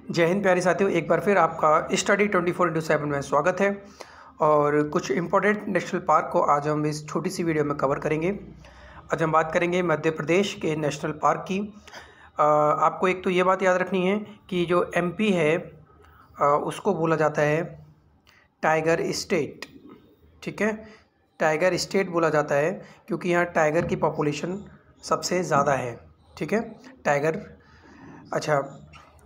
जय हिंद प्यारे साथियों, एक बार फिर आपका स्टडी 24/7 में स्वागत है। और कुछ इम्पोर्टेंट नेशनल पार्क को आज हम इस छोटी सी वीडियो में कवर करेंगे। आज हम बात करेंगे मध्य प्रदेश के नेशनल पार्क की। आपको एक तो ये बात याद रखनी है कि जो एमपी है उसको बोला जाता है टाइगर स्टेट। ठीक है, टाइगर स्टेट बोला जाता है क्योंकि यहाँ टाइगर की पॉपुलेशन सबसे ज़्यादा है। ठीक है, टाइगर। अच्छा,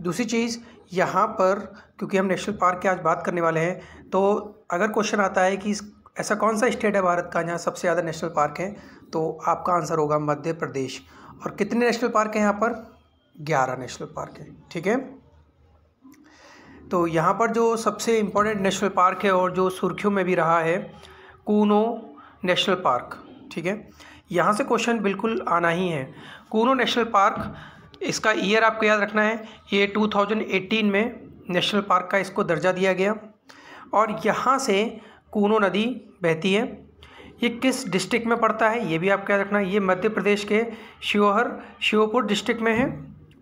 दूसरी चीज़ यहाँ पर, क्योंकि हम नेशनल पार्क की आज बात करने वाले हैं, तो अगर क्वेश्चन आता है कि ऐसा कौन सा स्टेट है भारत का जहाँ सबसे ज़्यादा नेशनल पार्क हैं, तो आपका आंसर होगा मध्य प्रदेश। और कितने नेशनल पार्क हैं यहाँ पर? 11 नेशनल पार्क हैं। ठीक है, तो यहाँ पर जो सबसे इम्पोर्टेंट नेशनल पार्क है और जो सुर्खियों में भी रहा है, कूनो नेशनल पार्क। ठीक है, यहाँ से क्वेश्चन बिल्कुल आना ही है। कूनो नेशनल पार्क, इसका ईयर आपको याद रखना है, ये 2018 में नेशनल पार्क का इसको दर्जा दिया गया। और यहाँ से कूनो नदी बहती है। ये किस डिस्ट्रिक्ट में पड़ता है ये भी आपको याद रखना है। ये मध्य प्रदेश के श्योपुर डिस्ट्रिक्ट में है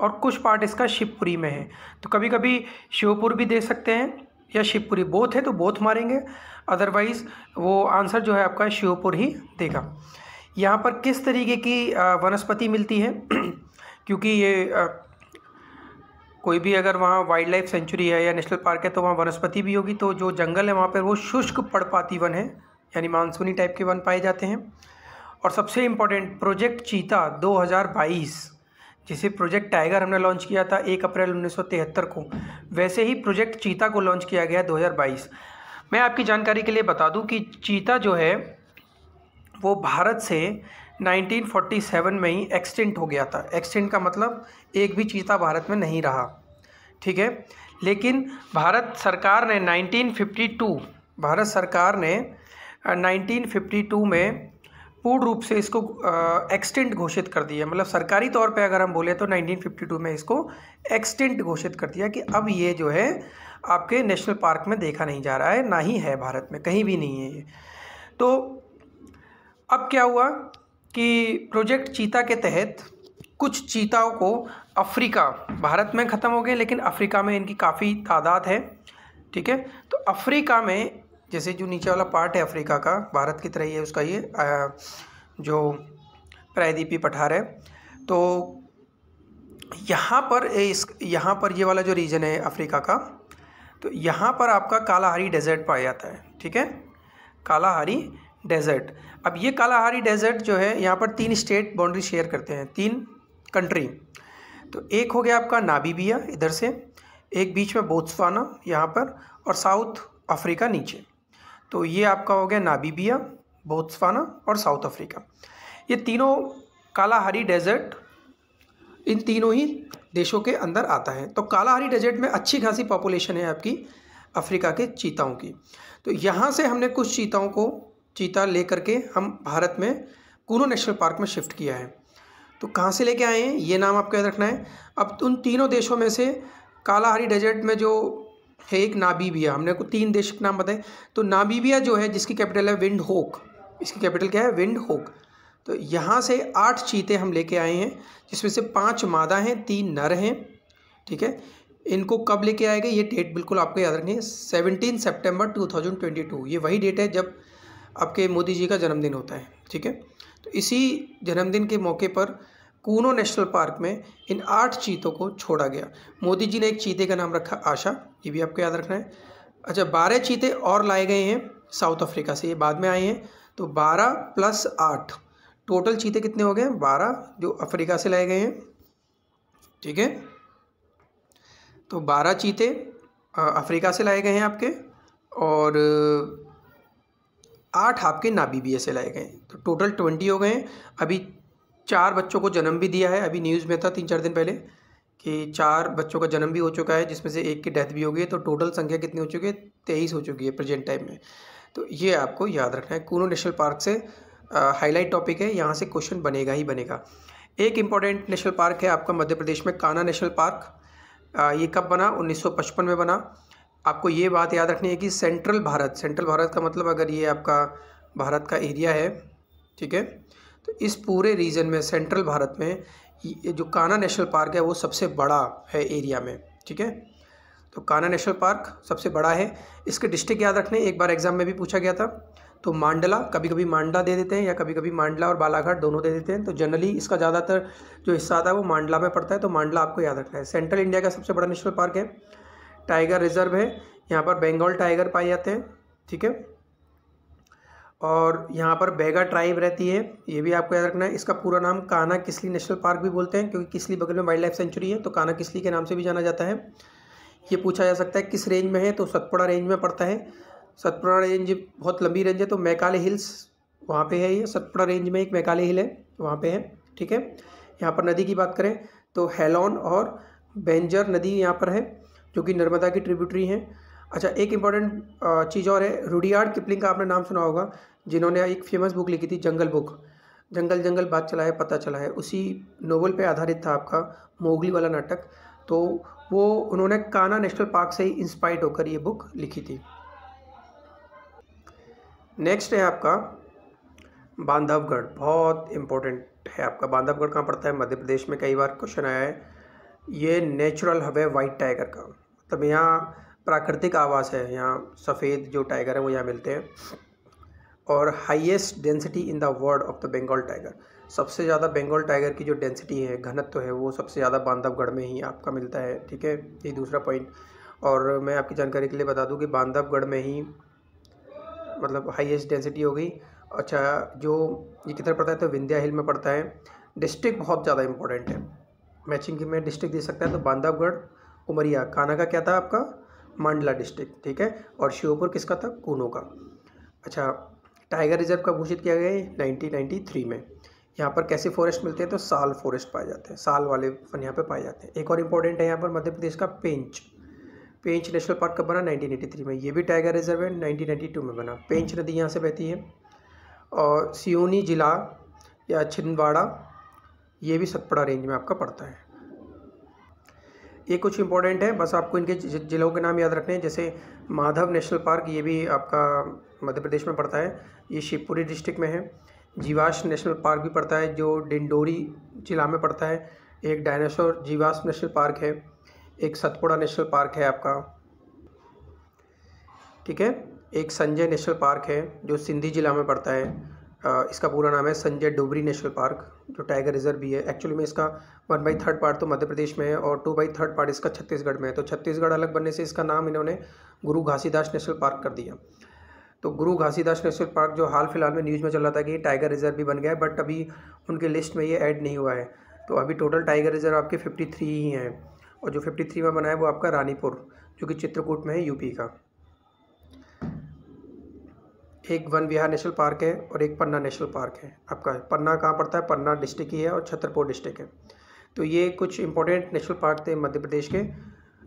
और कुछ पार्ट इसका शिवपुरी में है। तो कभी कभी श्योपुर भी दे सकते हैं या शिवपुरी, बोथ है तो बोथ मारेंगे, अदरवाइज़ वो आंसर जो है आपका श्योपुर ही देगा। यहाँ पर किस तरीके की वनस्पति मिलती है क्योंकि ये कोई भी अगर वहाँ वाइल्ड लाइफ सेंचुरी है या नेशनल पार्क है तो वहाँ वनस्पति भी होगी। तो जो जंगल है वहाँ पर वो शुष्क पर्णपाती वन है, यानी मानसूनी टाइप के वन पाए जाते हैं। और सबसे इम्पोर्टेंट प्रोजेक्ट चीता 2022, जिसे प्रोजेक्ट टाइगर हमने लॉन्च किया था 1 अप्रैल 1973 को, वैसे ही प्रोजेक्ट चीता को लॉन्च किया गया 2022। मैं आपकी जानकारी के लिए बता दूं कि चीता जो है वो भारत से 1947 में ही एक्सटिंक्ट हो गया था। एक्सटिंक्ट का मतलब एक भी चीता भारत में नहीं रहा। ठीक है, लेकिन भारत सरकार ने 1952 में पूर्ण रूप से इसको एक्सटिंक्ट घोषित कर दिया। मतलब सरकारी तौर पे अगर हम बोले तो 1952 में इसको एक्सटिंक्ट घोषित कर दिया कि अब ये जो है आपके नेशनल पार्क में देखा नहीं जा रहा है, ना ही है भारत में, कहीं भी नहीं है ये। तो अब क्या हुआ कि प्रोजेक्ट चीता के तहत कुछ चीताओं को अफ्रीका, भारत में ख़त्म हो गए लेकिन अफ्रीका में इनकी काफ़ी तादाद है। ठीक है, तो अफ्रीका में जैसे जो नीचे वाला पार्ट है अफ्रीका का, भारत की तरह ही है उसका, ये जो प्रायद्वीपीय पठार है, तो यहाँ पर ये वाला जो रीजन है अफ्रीका का, तो यहाँ पर आपका कालाहारी डेजर्ट पाया जाता है। ठीक है, कालाहारी डेजर्ट। अब ये कालाहारी डेजर्ट जो है यहाँ पर 3 स्टेट बाउंड्री शेयर करते हैं, 3 कंट्री। तो एक हो गया आपका नामीबिया इधर से, एक बीच में बोत्सवाना यहाँ पर, और साउथ अफ्रीका नीचे। तो ये आपका हो गया नामीबिया, बोत्सवाना और साउथ अफ्रीका। ये तीनों कालाहारी डेजर्ट इन तीनों ही देशों के अंदर आता है। तो कालाहारी डेजर्ट में अच्छी खासी पॉपुलेशन है आपकी अफ्रीका के चीताओं की। तो यहाँ से हमने कुछ चीता लेकर के हम भारत में कूनो नेशनल पार्क में शिफ्ट किया है। तो कहाँ से लेके आए हैं ये नाम आपको याद रखना है। अब उन तीनों देशों में से कालाहारी डेजर्ट में जो है एक नामीबिया, हमने को 3 देश के नाम बताए। तो नामीबिया जो है जिसकी कैपिटल है विंडहोक, इसकी कैपिटल क्या है? विंडहोक। तो यहाँ से 8 चीते हम लेके आए हैं, जिसमें से 5 मादा हैं, 3 नर हैं। ठीक है, इनको कब लेके आएंगे ये डेट बिल्कुल आपको याद रखनी है, 17 सितंबर 2022। ये वही डेट है जब आपके मोदी जी का जन्मदिन होता है। ठीक है, तो इसी जन्मदिन के मौके पर कूनो नेशनल पार्क में इन 8 चीतों को छोड़ा गया। मोदी जी ने एक चीते का नाम रखा आशा, ये भी आपको याद रखना है। अच्छा, 12 चीते और लाए गए हैं साउथ अफ्रीका से, ये बाद में आए हैं। तो 12 + 8 टोटल चीते कितने हो गए? 12 जो अफ्रीका से लाए गए हैं। ठीक है, तो 12 चीते अफ्रीका से लाए गए हैं आपके, और 8 आपके नामीबिया से लाए गए। तो टोटल 20 हो गए। अभी 4 बच्चों को जन्म भी दिया है। अभी न्यूज़ में था 3-4 दिन पहले कि 4 बच्चों का जन्म भी हो चुका है, जिसमें से एक की डेथ भी हो गई है। तो टोटल संख्या कितनी हो चुकी है? 23 हो चुकी है प्रेजेंट टाइम में। तो ये आपको याद रखना है। कूनो नेशनल पार्क से हाईलाइट टॉपिक है, यहाँ से क्वेश्चन बनेगा ही बनेगा। एक इम्पॉर्टेंट नेशनल पार्क है आपका मध्य प्रदेश में, कान्हा नेशनल पार्क। ये कब बना? 1955 में बना। आपको ये बात याद रखनी है कि सेंट्रल भारत का मतलब अगर ये आपका भारत का एरिया है, ठीक है, तो इस पूरे रीजन में सेंट्रल भारत में ये जो कान्हा नेशनल पार्क है वो सबसे बड़ा है एरिया में। ठीक है, तो कान्हा नेशनल पार्क सबसे बड़ा है। इसके डिस्ट्रिक्ट याद रखने, एक बार एग्जाम में भी पूछा गया था। तो मांडला, कभी कभी मांडला दे देते हैं या कभी कभी मांडला और बालाघाट दोनों दे देते हैं। तो जनरली इसका ज़्यादातर जो हिस्सा आता है वो मांडला में पड़ता है, तो मांडला आपको याद रखना है। सेंट्रल इंडिया का सबसे बड़ा नेशनल पार्क है। टाइगर रिजर्व है, यहाँ पर बंगाल टाइगर पाए जाते हैं, ठीक है। और यहाँ पर बैगा ट्राइब रहती है, ये भी आपको याद रखना है। इसका पूरा नाम कान्हा किसली नेशनल पार्क भी बोलते हैं, क्योंकि किसली बगल में वाइल्ड लाइफ सेंचुरी है, तो कान्हा किसली के नाम से भी जाना जाता है। ये पूछा जा सकता है किस रेंज में है, तो सतपुड़ा रेंज में पड़ता है। सतपुड़ा रेंज बहुत लंबी रेंज है, तो मैकाले हिल्स वहाँ पे है। ये सतपुड़ा रेंज में एक मैकाले हिल है, वहाँ पे है, ठीक है। यहाँ पर नदी की बात करें तो हेलॉन और बेंजर नदी यहाँ पर है, जो कि नर्मदा की ट्रिब्यूटरी हैं। अच्छा, एक इम्पॉर्टेंट चीज़ और है, रुडियार्ड किपलिंग का आपने नाम सुना होगा, जिन्होंने एक फेमस बुक लिखी थी जंगल बुक, जंगल जंगल बात चला है पता चला है। उसी नोवेल पे आधारित था आपका मोगली वाला नाटक। तो वो उन्होंने कान्हा नेशनल पार्क से ही इंस्पायर्ड होकर ये बुक लिखी थी। नेक्स्ट है आपका बांधवगढ़, बहुत इम्पोर्टेंट है आपका। बांधवगढ़ कहाँ पड़ता है? मध्य प्रदेश में, कई बार क्वेश्चन आया है। ये नेचुरल हब है वाइट टाइगर का, मतलब यहाँ प्राकृतिक आवास है, यहाँ सफ़ेद जो टाइगर है वो यहाँ मिलते हैं। और highest density in the world of the Bengal tiger, सबसे ज़्यादा बंगाल टाइगर की जो डेंसिटी है, घनत्व है, वो सबसे ज़्यादा बांधवगढ़ में ही आपका मिलता है, ठीक है। ये दूसरा पॉइंट। और मैं आपकी जानकारी के लिए बता दूं कि बांधवगढ़ में ही मतलब हाईएस्ट डेंसिटी हो गई। अच्छा, जो ये किधर पड़ता है? तो विंध्या हिल में पड़ता है। डिस्ट्रिक्ट बहुत ज़्यादा इंपॉर्टेंट है, मैचिंग में डिस्ट्रिक्ट दे सकता है। तो बांधवगढ़, उमरिया, कान्हा का क्या था आपका? मंडला डिस्ट्रिक्ट, ठीक है। और श्योपुर किसका था? कूनो का। अच्छा, टाइगर रिजर्व कब घोषित किया गया है? 1993 में। यहाँ पर कैसे फॉरेस्ट मिलते हैं? तो साल फॉरेस्ट पाए जाते हैं, साल वाले वन यहाँ पे पाए जाते हैं। एक और इम्पोर्टेंट है यहाँ पर मध्य प्रदेश का पेंच। पेंच नेशनल पार्क कब बना? 1983 में। ये भी टाइगर रिजर्व है, 1992 में बना। पेंच नदी यहाँ से बहती है। और सियोनी जिला या छिंदवाड़ा, ये भी सतपुड़ा रेंज में आपका पड़ता है। ये कुछ इंपॉर्टेंट है, बस आपको इनके जिलों के नाम याद रखने हैं। जैसे माधव नेशनल पार्क, ये भी आपका मध्य प्रदेश में पड़ता है, ये शिवपुरी डिस्ट्रिक्ट में है। जीवाश नेशनल पार्क भी पड़ता है, जो डिंडोरी जिला में पड़ता है। एक डायनासोर जीवाश नेशनल पार्क है। एक सतपुड़ा नेशनल पार्क है आपका, ठीक है। एक संजय नेशनल पार्क है, जो सिंधी जिला में पड़ता है। इसका पूरा नाम है संजय डोबरी नेशनल पार्क, जो टाइगर रिजर्व भी है। एक्चुअली में इसका 1/3 पार्ट तो मध्य प्रदेश में है और 2/3 पार्ट इसका छत्तीसगढ़ में है। तो छत्तीसगढ़ अलग बनने से इसका नाम इन्होंने गुरु घासीदास नेशनल पार्क कर दिया। तो गुरु घासीदास नेशनल पार्क जो हाल फिलहाल में न्यूज़ में चल रहा था कि टाइगर रिजर्व भी बन गया है, बट अभी उनके लिस्ट में ये ऐड नहीं हुआ है। तो अभी टोटल टाइगर रिजर्व आपके 53 ही हैं, और जो 53 में बना है वो आपका रानीपुर, जो कि चित्रकूट में है, यूपी का। एक वन विहार नेशनल पार्क है और एक पन्ना नेशनल पार्क है आपका। पन्ना कहाँ पड़ता है? पन्ना डिस्ट्रिक्ट ही है, और छतरपुर डिस्ट्रिक्ट है। तो ये कुछ इंपॉर्टेंट नेशनल पार्क थे मध्य प्रदेश के,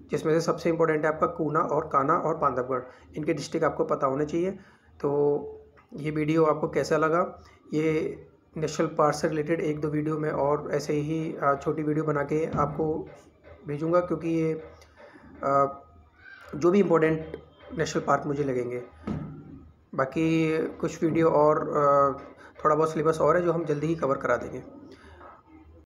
जिसमें से सबसे इंपॉर्टेंट है आपका कूना और कान्हा और बांधवगढ़। इनके डिस्ट्रिक्ट आपको पता होने चाहिए। तो ये वीडियो आपको कैसा लगा? ये नेशनल पार्क से रिलेटेड 1-2 वीडियो में और ऐसे ही छोटी वीडियो बना के आपको भेजूँगा, क्योंकि ये जो भी इम्पोर्टेंट नेशनल पार्क मुझे लगेंगे। बाकी कुछ वीडियो और थोड़ा बहुत सिलेबस और है जो हम जल्दी ही कवर करा देंगे।